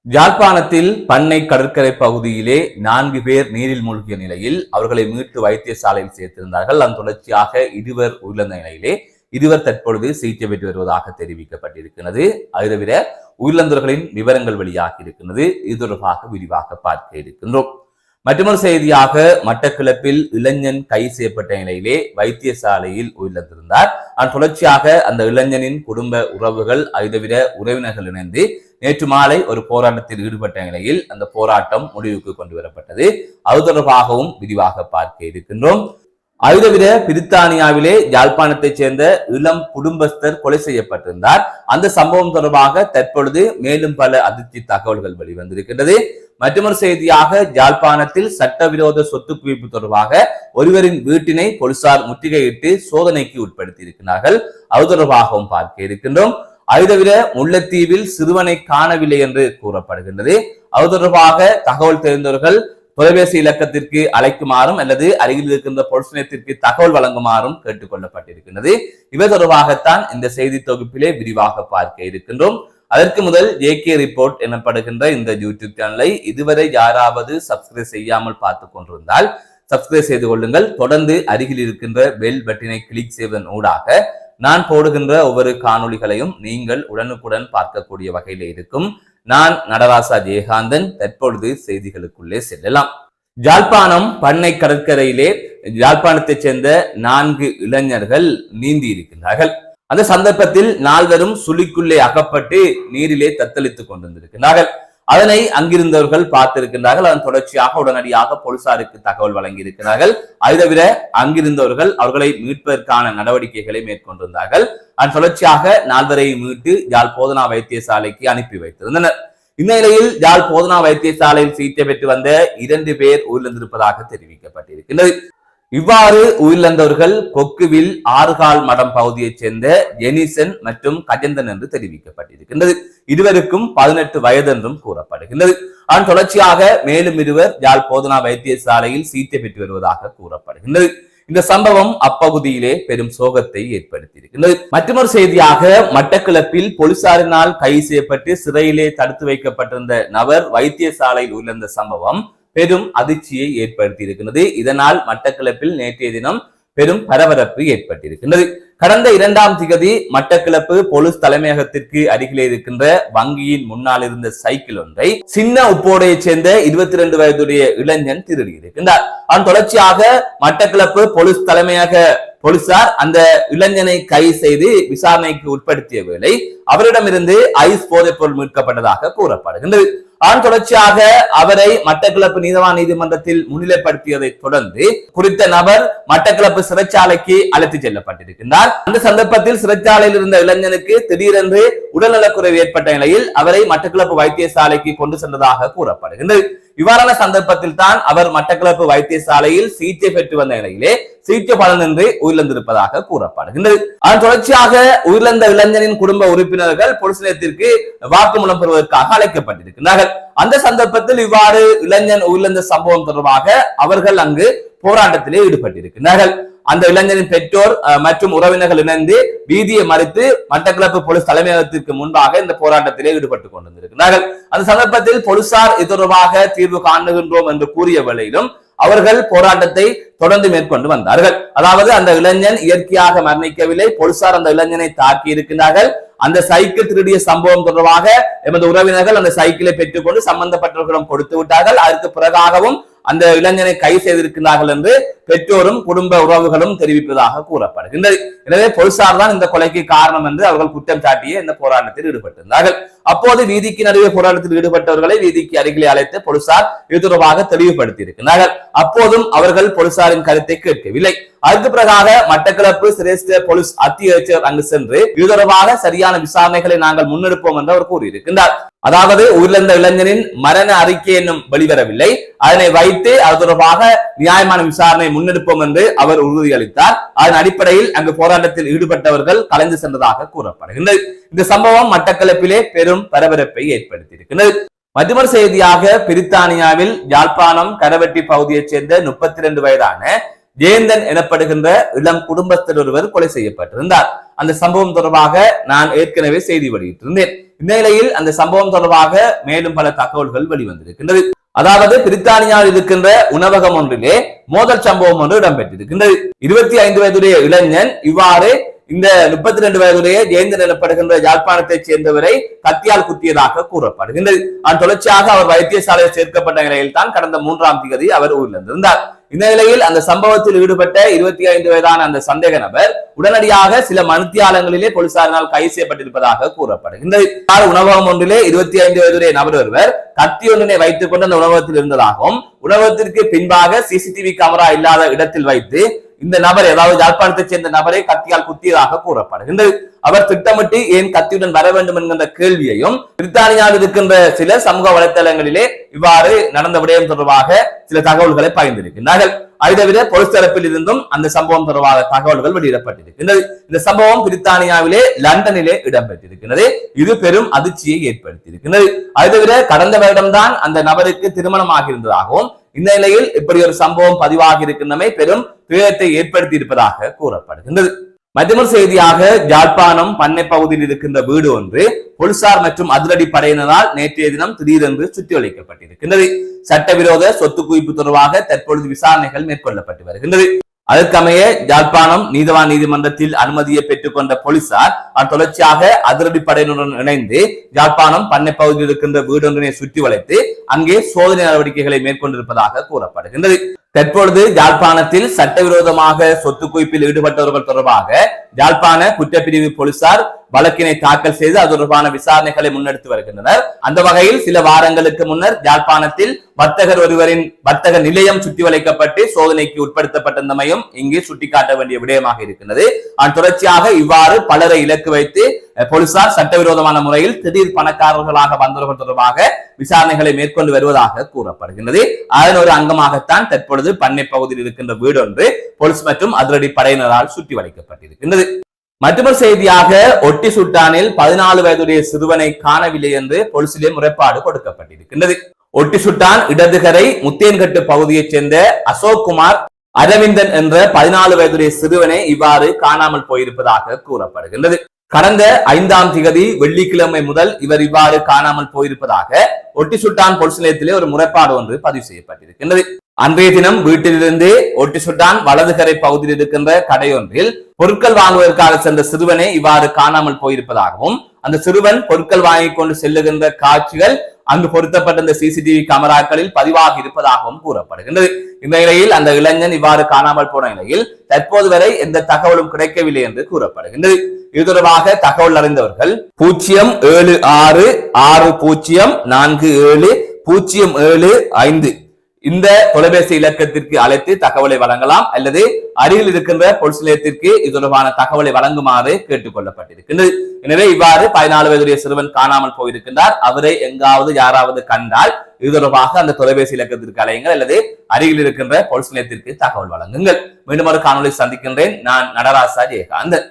யாழ்ப்பாணத்தில் பண்ணை கடற்கரை பகுதியிலே 4 பேர் நீரில் மூழ்கிய நிலையில் அவர்களை மீட்டு வைத்தியசாலையில் சேர்த்திருந்தார்கள். அதன் தொடர்ச்சியாக இருவர் உயிரிழந்த நிலையிலே இருவர் தற்பொழுது சிகிச்சை பெற்று வருவதாக தெரிவிக்கப்பட்டிருக்கிறது. அது தவிர உயிரிழந்தவர்களின் விவரங்கள் வெளியாகி இருக்கின்றது. இது தொடர்பாக விரிவாக பார்க்க இருக்கின்றோம். மற்றொரு செய்தியாக மட்டக்களப்பில் இளைஞன் கைது செய்யப்பட்ட நிலையிலே வைத்தியசாலையில் உயிரிழந்திருந்தார். அதன் தொடர்ச்சியாக அந்த இளைஞனின் குடும்ப உறவுகள் அது தவிர உறவினர்கள் இணைந்து நேற்று மாலை ஒரு போராட்டத்தில் ஈடுபட்ட நிலையில் அந்த போராட்டம் முடிவுக்கு கொண்டு வரப்பட்டது. அது தொடர்பாகவும் விரிவாக பார்க்க இருக்கின்றோம். அது தவிர பிரித்தானியாவிலே யாழ்ப்பாணத்தைச் சேர்ந்த இளம் குடும்பஸ்தர் கொலை செய்யப்பட்டிருந்தார். அந்த சம்பவம் தொடர்பாக தற்பொழுது மேலும் பல அதிர்ச்சி தகவல்கள் வெளிவந்திருக்கின்றது. மற்றொரு செய்தியாக யாழ்ப்பாணத்தில் சட்டவிரோத சொத்து குவிப்பு தொடர்பாக ஒருவரின் வீட்டினை போலீசார் முற்றுகையிட்டு சோதனைக்கு உட்படுத்தி இருக்கிறார்கள். அது தொடர்பாகவும் பார்க்க இருக்கின்றோம். அது தவிர முல்லைத்தீவில் சிறுவனை காணவில்லை என்று கூறப்படுகின்றது. அது தொடர்பாக தகவல் தெரிந்தவர்கள் தொலைபேசி இலக்கத்திற்கு அழைக்குமாறும் அல்லது அருகில் இருக்கின்ற போலீஸ் நிலையத்திற்கு தகவல் வழங்குமாறும் கேட்டுக் கொள்ளப்பட்டிருக்கின்றது. இவை தொடர்பாகத்தான் இந்த செய்தி தொகுப்பிலே விரிவாக பார்க்க இருக்கின்றோம். அதற்கு முதல் JK ரிப்போர்ட் எனப்படுகின்ற இந்த யூடியூப் சேனலை இதுவரை யாராவது சப்ஸ்கிரைப் செய்யாமல் பார்த்து கொண்டிருந்தால் சப்ஸ்கிரைப் செய்து கொள்ளுங்கள். தொடர்ந்து அருகில் இருக்கின்ற பெல் பட்டனை கிளிக் செய்வதன் ஊடாக நான் போடுகின்ற ஒவ்வொரு காணொளிகளையும் நீங்கள் உடனுக்குடன் பார்க்கக்கூடிய வகையில இருக்கும். நான் நடராசா ஜெயகாந்தன். தற்பொழுது செய்திகளுக்குள்ளே செல்லலாம். யாழ்ப்பாணம் பண்ணை கடற்கரையிலே யாழ்ப்பாணத்தைச் சேர்ந்த 4 இளைஞர்கள் நீந்தி இருக்கின்றார்கள். அந்த சந்தர்ப்பத்தில் 4வரும் சுழிக்குள்ளே அகப்பட்டு நீரிலே தத்தளித்துக் கொண்டிருக்கிறார்கள். அதனை அங்கிருந்தவர்கள் பார்த்திருக்கின்றார்கள். அதன் தொடர்ச்சியாக உடனடியாக போலீசாருக்கு தகவல் வழங்கி இருக்கிறார்கள். அது தவிர அங்கிருந்தவர்கள் அவர்களை மீட்பதற்கான நடவடிக்கைகளை மேற்கொண்டிருந்தார்கள். அதன் தொடர்ச்சியாக 4வரை மீட்டு யாழ் போதனா வைத்தியசாலைக்கு அனுப்பி வைத்திருந்தனர். இந்நிலையில் யாழ் போதனா வைத்தியசாலையில் சிகிச்சை பெற்று வந்த 2 பேர் உயிரிழந்திருப்பதாக தெரிவிக்கப்பட்டிருக்கின்றது. இவ்வாறு உயிரிழந்தவர்கள் கொக்குவில் ஆறுகால் மடம் பகுதியைச் சேர்ந்த ஜெனிசன் மற்றும் கஜந்தன் என்று தெரிவிக்கப்பட்டிருக்கின்றது. இருவருக்கும் 18 வயது என்றும் கூறப்படுகின்றது. அதன் தொடர்ச்சியாக மேலும் 2 யாழ் போதனா வைத்தியசாலையில் சிகிச்சை பெற்று வருவதாக கூறப்படுகின்றது. இந்த சம்பவம் அப்பகுதியிலே பெரும் சோகத்தை ஏற்படுத்தியிருக்கின்றது. மற்றொரு செய்தியாக மட்டக்களப்பில் போலீசாரினால் கைது செய்யப்பட்டு சிறையிலே தடுத்து வைக்கப்பட்டிருந்த நபர் வைத்தியசாலையில் உயிரிழந்த சம்பவம் பெரும் அதிர்ச்சியை ஏற்படுத்தி இருக்கிறது. இதனால் மட்டக்களப்பில் நேற்றைய தினம் பெரும் பரபரப்பு ஏற்பட்டிருக்கின்றது. கடந்த 2ஆம் திகதி மட்டக்களப்பு போலீஸ் தலைமையகத்திற்கு அருகிலே இருக்கின்ற வங்கியின் முன்னால் இருந்த சைக்கிள் ஒன்றை சின்ன உப்போடையைச் சேர்ந்த 22 வயதுடைய இளைஞன் திருடி இருக்கின்றார். அதன் தொடர்ச்சியாக மட்டக்களப்பு போலீஸ் தலைமையக போலீசார் அந்த இளைஞனை கைது செய்து விசாரணைக்கு உட்படுத்திய வேளை அவரிடமிருந்து ஐஸ் போதைப் பொருள் மீட்கப்பட்டதாக கூறப்படுகின்றது. அதன் தொடர்ச்சியாக அவரை மட்டக்களப்பு நீதவான் நீதிமன்றத்தில் முன்னிலைப்படுத்தியதை தொடர்ந்து குறித்த நபர் மட்டக்களப்பு சிறைச்சாலைக்கு அழைத்துச் செல்லப்பட்டிருக்கின்றார். அந்த சந்தர்ப்பத்தில் சிறைச்சாலையில் இருந்த இளைஞனுக்கு திடீரென்று உடல்நலக்குறைவு ஏற்பட்ட நிலையில் அவரை மட்டக்களப்பு வைத்தியசாலைக்கு கொண்டு சென்றதாக கூறப்படுகின்றது. இவ்வாறான சந்தர்ப்பத்தில் தான் அவர் மட்டக்களப்பு வைத்தியசாலையில் சிகிச்சை பெற்று வந்த நிலையிலே சிகிச்சை பலனின்றி உயிரிழந்திருப்பதாக கூறப்படுகின்றது. அதன் தொடர்ச்சியாக உயிரிழந்த இளைஞனின் குடும்ப உறுப்பினர்கள் போலீஸ் நிலையத்திற்கு வாக்குமூலம் பெறுவதற்காக அழைக்கப்பட்டிருக்கிறார்கள். அந்த சந்தர்ப்பத்தில் இவ்வாறு இளைஞன் உயிரிழந்த சம்பவம் தொடர்பாக அவர்கள் அங்கு போராட்டத்திலே ஈடுபட்டிருக்கிறார்கள். அந்த இளைஞரின் பெற்றோர் மற்றும் உறவினர்கள் இணைந்து வீதியை மறித்து மட்டக்களப்பு போலீஸ் தலைமையகத்திற்கு முன்பாக இந்த போராட்டத்திலே ஈடுபட்டுக் கொண்டிருக்கிறார்கள். அந்த சந்தர்ப்பத்தில் போலீசார் இது தொடர்பாக தீர்வு காணுகின்றோம் என்று கூறிய வேளையிலும் அவர்கள் போராட்டத்தை தொடர்ந்து மேற்கொண்டு வந்தார்கள். அதாவது அந்த இளைஞன் இயற்கையாக மரணிக்கவில்லை, போலீசார் அந்த இளைஞனை தாக்கி இருக்கிறார்கள். அந்த சைக்கிள் திருடிய சம்பவம் தொடர்பாக எமது உறவினர்கள் அந்த சைக்கிளை பெற்றுக்கொண்டு சம்பந்தப்பட்டவர்களிடம் கொடுத்து விட்டார்கள். அதற்கு பிறகாகவும் அந்த இளைஞனை கைது செய்திருக்கிறார்கள் என்று பெற்றோரும் குடும்ப உறவுகளும் தெரிவிப்பதாக கூறப்படுகின்றது. எனவே போலீசார் தான் இந்த கொலைக்கு காரணம் என்று அவர்கள் குற்றம் சாட்டிய இந்த போராட்டத்தில் ஈடுபட்டிருந்தார்கள். அப்போது வீதிக்கு நடுவே போராட்டத்தில் ஈடுபட்டவர்களை வீதிக்கு அருகிலே அழைத்து போலீசார் இது தொடர்பாக தெளிவுபடுத்தி இருக்கிறார்கள். அப்போதும் அவர்கள் போலீசாரின் கருத்தை கேட்கவில்லை. அதுக்கு பிறகாக மட்டக்களப்பு சிரேஷ்ட போலீஸ் அத்தியட்சர் அங்கு சென்று இது தொடர்பாக சரியான விசாரணைகளை நாங்கள் முன்னெடுப்போம் என்று அவர் கூறியிருக்கின்றார். அதாவது உயிரிழந்த இளைஞரின் மரண அறிக்கை என்னும் வெளிவரவில்லை, அதனை வைத்து அது தொடர்பாக நியாயமான விசாரணை முன்னெடுப்போம் என்று அவர் உறுதியளித்தார். அதன் அடிப்படையில் அங்கு போராட்டத்தில் ஈடுபட்டவர்கள் கலைந்து சென்றதாக கூறப்படுகின்றது. இந்த சம்பவம் மட்டக்களப்பிலே பெரும் பரபரப்பை ஏற்படுத்தியிருக்கிறது. மற்றொரு செய்தியாக பிரித்தானியாவில் யாழ்ப்பாணம் கரவெட்டி பகுதியைச் சேர்ந்த 32 வயதான ஜெயந்தன் எனப்படுகின்ற இளம் குடும்பஸ்தர் ஒருவர் கொலை செய்யப்பட்டிருந்தார். அந்த சம்பவம் தொடர்பாக நான் ஏற்கனவே செய்தி வெளியிட்டிருந்தேன். இந்த நிலையில் அந்த சம்பவம் தொடர்பாக மேலும் பல தகவல்கள் வெளிவந்திருக்கின்றது. அதாவது பிரித்தானியாவில் இருக்கின்ற உணவகம் ஒன்றிலே மோதல் சம்பவம் ஒன்று இடம்பெற்றிருக்கின்றது. 25 வயதுடைய இளைஞன் இவ்வாறு இந்த 32 வயதுடைய ஜெயந்தன் எனப்படுகின்ற யாழ்ப்பாணத்தைச் சேர்ந்தவரை கத்தியால் குத்தியதாக கூறப்படுகின்றது. அதன் தொடர்ச்சியாக அவர் வைத்தியசாலையில் சேர்க்கப்பட்ட நிலையில் தான் கடந்த 3ஆம் தேதி அவர் உயிரிழந்திருந்தார். இந்த நிலையில் அந்த சம்பவத்தில் ஈடுபட்ட 25 வயதான அந்த சந்தேக நபர் உடனடியாக சில மணித்தியாலங்களிலே போலீசாரினால் கைது செய்யப்பட்டிருப்பதாக கூறப்படுகின்றது. உணவகம் ஒன்றிலே 25 வயதுடைய நபர் ஒருவர் கத்தி ஒன்றினை வைத்துக் கொண்டு அந்த உணவகத்தில் இருந்ததாகவும் உணவகத்திற்கு பின்பாக சிசிடிவி கேமரா இல்லாத இடத்தில் வைத்து இந்த நபர், அதாவது யாழ்ப்பாணத்தைச் சேர்ந்த நபரை கத்தியால் குத்தியதாக கூறப்படுகின்றது. அவர் திட்டமிட்டு ஏன் கத்தியுடன் வர வேண்டும் என்கின்ற கேள்வியையும் பிரித்தானியாவில் இருக்கின்ற சில சமூக வலைதளங்களிலே இவ்வாறு நடந்த விடயம் தொடர்பாக சில தகவல்களை பகிர்ந்திருக்கின்றார்கள். அதை தவிர போலீஸ் தரப்பில் இருந்தும் அந்த சம்பவம் தொடர்பாக தகவல்கள் வெளியிடப்பட்டிருக்கின்றது. இந்த சம்பவம் பிரித்தானியாவிலே லண்டனிலே இடம்பெற்றிருக்கிறது. இது பெரும் அதிர்ச்சியை ஏற்படுத்தியிருக்கிறது. அதை தவிர கடந்த வருடம்தான் அந்த நபருக்கு திருமணமாக இருந்ததாகவும் இந்த நிலையில் இப்படி ஒரு சம்பவம் பதிவாகி இருக்கின்றமை பெரும் துயரத்தை ஏற்படுத்தி இருப்பதாக கூறப்படுகின்றது. மற்றொரு செய்தியாக யாழ்ப்பாணம் பண்ணை பகுதியில் இருக்கின்ற வீடு ஒன்று போலீசார் மற்றும் அதிரடி படையினரால் நேற்றைய தினம் திடீரென்று சுற்றி வளைக்கப்பட்டிருக்கின்றது. சட்டவிரோத சொத்து குவிப்பு தொடர்பாக தற்பொழுது விசாரணைகள் மேற்கொள்ளப்பட்டு வருகின்றது. அதற்கமைய யாழ்ப்பாணம் நீதவான் நீதிமன்றத்தில் அனுமதியை பெற்றுக் கொண்ட போலீசார் தொடர்ச்சியாக அதிரடி படையினருடன் இணைந்து யாழ்ப்பாணம் பண்ணை பகுதியில் இருக்கின்ற வீடொன்றினை சுற்றி வளைத்து அங்கே சோதனை நடவடிக்கைகளை மேற்கொண்டிருப்பதாக கூறப்படுகின்றது. தற்பொழுது யாழ்ப்பாணத்தில் சட்டவிரோதமாக சொத்து குவிப்பில் ஈடுபட்டவர்கள் தொடர்பாக யாழ்ப்பாண குற்றப்பிரிவு போலீசார் வழக்கினை தாக்கல் செய்து அது தொடர்பான விசாரணைகளை முன்னெடுத்து வருகின்றனர். அந்த வகையில் சில வாரங்களுக்கு முன்னர் யாழ்ப்பாணத்தில் வர்த்தகர் ஒருவரின் வர்த்தக நிலையம் சுற்றி வளைக்கப்பட்டு சோதனைக்கு உட்படுத்தப்பட்டிருந்தமையும் இங்கே சுட்டிக்காட்ட வேண்டிய விடயமாக இருக்கின்றது. அதன் தொடர்ச்சியாக இவ்வாறு பலரை இலக்கு வைத்து போலீசார் சட்டவிரோதமான முறையில் திடீர் பணக்காரர்களாக வந்தவர்கள் தொடர்பாக விசாரணைகளை மேற்கொண்டு வருவதாக கூறப்படுகின்றது. அதன் ஒரு அங்கமாகத்தான் தற்பொழுது பண்ணை பகுதியில் இருக்கின்ற வீடு ஒன்று போலீஸ் மற்றும் அதிரடி படையினரால் சுற்றி வளைக்கப்பட்டிருக்கின்றது. மற்றொரு செய்தியாக ஒட்டி சுட்டானில் 14 வயதுடைய சிறுவனை காணவில்லை என்று போலீசிலே முறைப்பாடு கொடுக்கப்பட்டிருக்கின்றது. ஒட்டி சுட்டான் இடதுகரை முத்தேன்கட்டு பகுதியைச் சேர்ந்த அசோக் குமார் அரவிந்தன் என்ற 14 வயதுடைய சிறுவனை இவ்வாறு காணாமல் போயிருப்பதாக கூறப்படுகின்றது. கடந்த 5ஆம் தேதி வெள்ளிக்கிழமை முதல் இவர் இவ்வாறு காணாமல் போயிருப்பதாக ஒட்டி சுட்டான் போலீஸ் நிலையத்திலே ஒரு முறைப்பாடு ஒன்று பதிவு செய்யப்பட்டிருக்கின்றது. அன்றைய தினம் வீட்டிலிருந்து ஒட்டி சுட்டான் வலதுகரை பகுதியில் இருக்கின்ற கடையொன்றில் பொருட்கள் வாங்குவதற்காக சென்ற சிறுவனை இவ்வாறு காணாமல் போயிருப்பதாகவும் அந்த சிறுவன் பொருட்கள் வாங்கி கொண்டு செல்லுகின்ற காட்சிகள் அங்கு பொருத்தப்பட்ட இந்த சிசிடிவி கேமராக்களில் பதிவாகி இருப்பதாகவும் கூறப்படுகின்றது. இந்த நிலையில் அந்த இளைஞன் இவ்வாறு காணாமல் போன நிலையில் தற்போது வரை எந்த தகவலும் கிடைக்கவில்லை என்று கூறப்படுகின்றது. இது தொடர்பாக தகவல் அறிந்தவர்கள் 07660470705 இந்த தொலைபேசி இலக்கத்திற்கு அழைத்து தகவலை வழங்கலாம் அல்லது அருகில் இருக்கின்ற போலீஸ் நிலையத்திற்கு இது தொடர்பான தகவலை வழங்குமாறு கேட்டுக் கொள்ளப்பட்டிருக்கின்றது. எனவே இவ்வாறு 14 வயதுடைய சிறுவன் காணாமல் போயிருக்கின்றார். அவரை எங்காவது யாராவது கண்டால் இது தொடர்பாக அந்த தொலைபேசி இலக்கத்திற்கு அழையுங்கள் அல்லது அருகில் இருக்கின்ற போலீஸ் நிலையத்திற்கு தகவல் வழங்குங்கள். மீண்டும் ஒரு காணொலி சந்திக்கின்றேன். நான் நடராசா ஜெயகாந்தன்.